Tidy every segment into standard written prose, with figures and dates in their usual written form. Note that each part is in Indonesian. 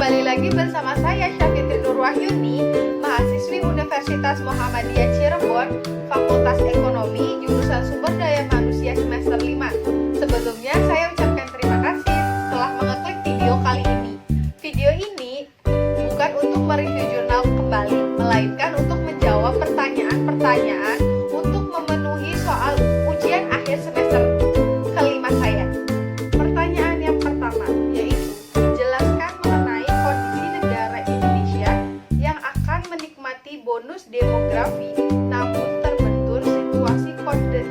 Kembali lagi bersama saya Syafitri Nur Wahyuni, mahasiswi Universitas Muhammadiyah Cirebon, Fakultas Ekonomi, jurusan Sumber Daya Manusia semester 5. Sebelumnya saya ucapkan terima kasih telah mengeklik video kali ini. Video ini bukan untuk mereview jurnal kembali, melainkan untuk menjawab pertanyaan-pertanyaan untuk memenuhi soal ujian akhir semester kelima saya. Pertanyaan yang pertama yaitu, jelaskan mengenai kondisi negara Indonesia yang akan menikmati bonus demografi namun terbentur situasi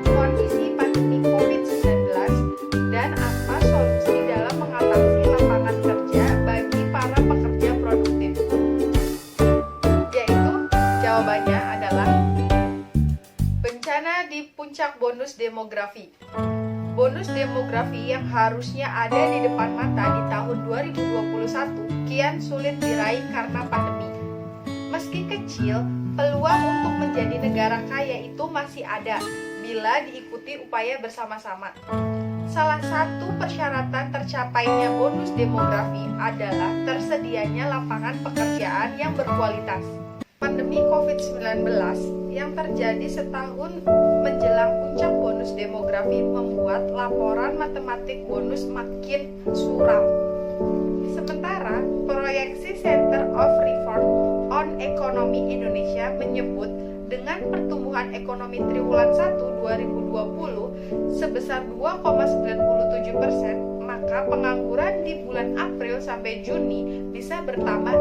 kondisi pandemi COVID-19 dan apa solusi dalam mengatasi lapangan kerja bagi para pekerja produktif. Yaitu jawabannya adalah bencana di puncak bonus demografi. Bonus demografi yang harusnya ada di depan mata di tahun 2021 kian sulit diraih karena pandemi. Meski kecil, peluang untuk menjadi negara kaya itu masih ada bila diikuti upaya bersama-sama. Salah satu persyaratan tercapainya bonus demografi adalah tersedianya lapangan pekerjaan yang berkualitas. Pandemi COVID-19 yang terjadi setahun menjelang puncak bonus demografi membuat laporan matematik bonus makin suram. Sementara, proyeksi Center of Reform on Economy Indonesia menyebut dengan pertumbuhan ekonomi triwulan 1 2020 sebesar 2,97%, maka pengangguran di bulan April sampai Juni bisa bertambah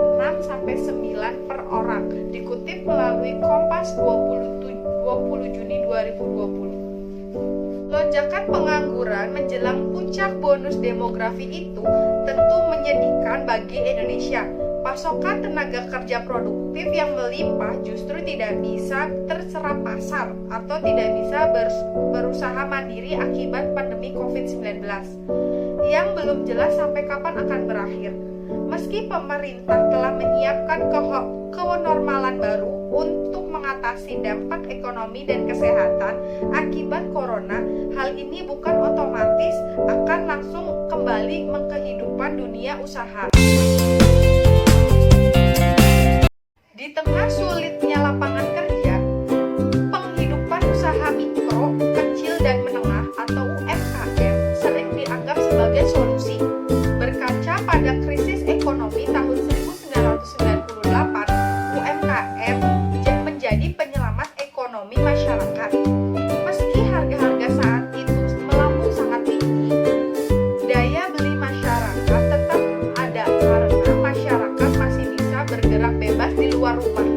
6-9 per orang, dikutip melalui Kompas 20 Juni 2020. Lonjakan pengangguran menjelang puncak bonus demografi itu tentu menyedihkan bagi Indonesia. Pasokan tenaga kerja produktif yang melimpah justru tidak bisa terserap pasar atau tidak bisa berusaha mandiri akibat pandemi COVID-19 yang belum jelas sampai kapan akan berakhir. Meski pemerintah telah menyiapkan kenormalan baru untuk mengatasi dampak ekonomi dan kesehatan akibat corona, hal ini bukan otomatis akan langsung kembali ke kehidupan dunia usaha. Di tengah sulitnya lapangan kerja, penghidupan usaha mikro, kecil dan menengah atau UMKM sering dianggap sebagai solusi. Berkaca pada krisis ekonomi tahun 1998, UMKM menjadi penyelamat ekonomi masyarakat. Meski harga-harga saat itu melambung sangat tinggi, daya beli masyarakat tetap ada karena masyarakat masih bisa bergerak bebas di luar rumah.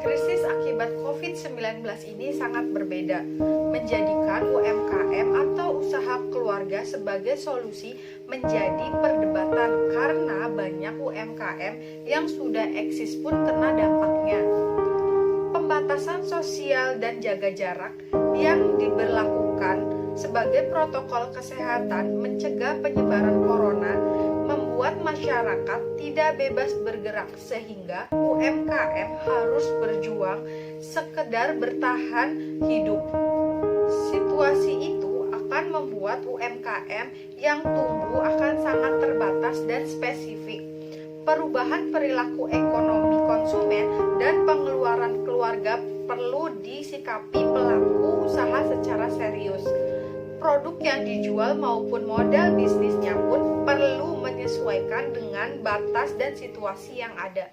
Krisis akibat COVID-19 ini sangat berbeda, menjadikan UMKM atau usaha keluarga sebagai solusi menjadi perdebatan karena banyak UMKM yang sudah eksis pun kena dampaknya. Pembatasan sosial dan jaga jarak yang diberlakukan sebagai protokol kesehatan mencegah penyebaran corona membuat masyarakat tidak bebas bergerak sehingga UMKM harus berjuang sekedar bertahan hidup. Situasi itu akan membuat UMKM yang tumbuh akan sangat terbatas dan spesifik. Perubahan perilaku ekonomi konsumen dan pengeluaran keluarga perlu disikapi pelaku usaha secara serius. Produk yang dijual maupun modal bisnisnya pun perlu menyesuaikan dengan batas dan situasi yang ada.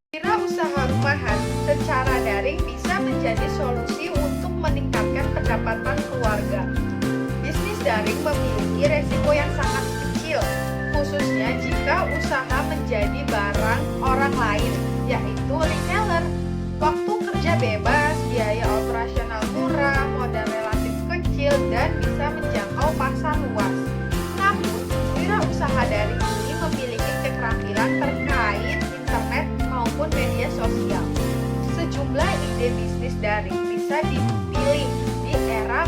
Wirausaha rumahan secara daring bisa menjadi solusi untuk meningkatkan pendapatan keluarga. Bisnis daring memiliki resiko yang sangat kecil, khususnya jika usaha menjadi barang orang lain, yaitu reseller. Waktu kerja bebas, biaya operasional murah, modal relatif kecil, dan bisa menjangkau pasar luas. Namun, wirausaha daring ini memiliki keterampilan terkait internet maupun media sosial. Sejumlah ide bisnis daring bisa dipilih di era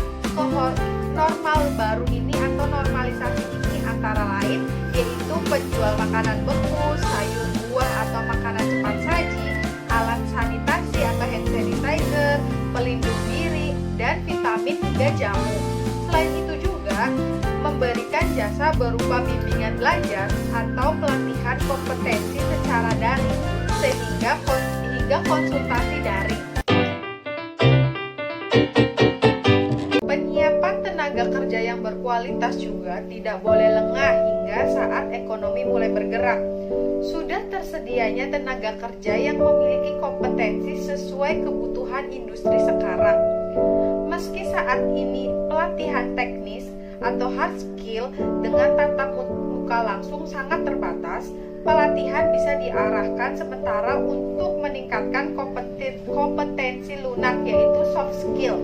normal baru ini atau normalisasi ini, antara lain yaitu penjual makanan beku, sayur buah atau makanan cepat saji, alat sanitasi atau hand sanitizer, pelindung diri, dan vitamin hingga jamu. Selain itu juga memberikan jasa jasa berupa bimbingan belajar atau pelatihan kompetensi secara daring hingga konsultasi daring. Penyiapan tenaga kerja yang berkualitas juga tidak boleh lengah hingga saat ekonomi mulai bergerak. Sudah tersedianya tenaga kerja yang memiliki kompetensi sesuai kebutuhan industri sekarang. Meski saat ini pelatihan teknis atau hard skill dengan tatap muka langsung sangat terbatas, pelatihan bisa diarahkan sementara untuk meningkatkan kompetensi lunak yaitu soft skill.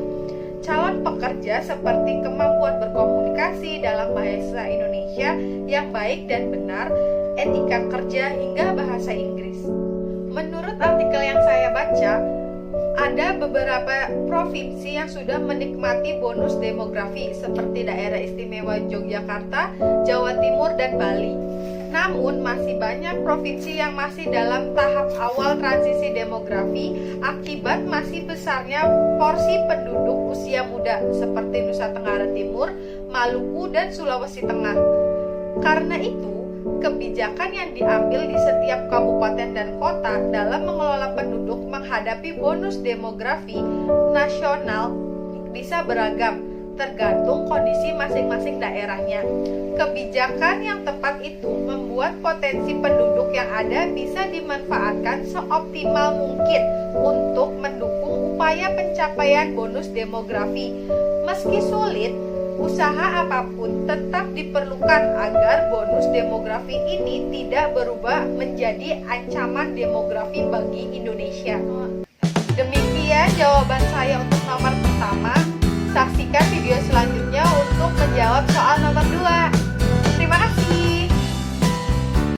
Calon pekerja seperti kemampuan berkomunikasi dalam bahasa Indonesia yang baik dan benar, etika kerja hingga bahasa Inggris. Menurut artikel yang saya baca, ada beberapa provinsi yang sudah menikmati bonus demografi seperti daerah istimewa Yogyakarta, Jawa Timur, dan Bali. Namun masih banyak provinsi yang masih dalam tahap awal transisi demografi akibat masih besarnya porsi penduduk usia muda seperti Nusa Tenggara Timur, Maluku, dan Sulawesi Tengah. Karena itu, kebijakan yang diambil di setiap kabupaten dan kota dalam mengelola penduduk menghadapi bonus demografi nasional bisa beragam, tergantung kondisi masing-masing daerahnya. Kebijakan yang tepat itu membuat potensi penduduk yang ada bisa dimanfaatkan seoptimal mungkin untuk mendukung upaya pencapaian bonus demografi. Meski sulit, usaha apapun tetap diperlukan agar bonus demografi ini tidak berubah menjadi ancaman demografi bagi Indonesia. Demikian jawaban saya untuk nomor pertama. Saksikan video selanjutnya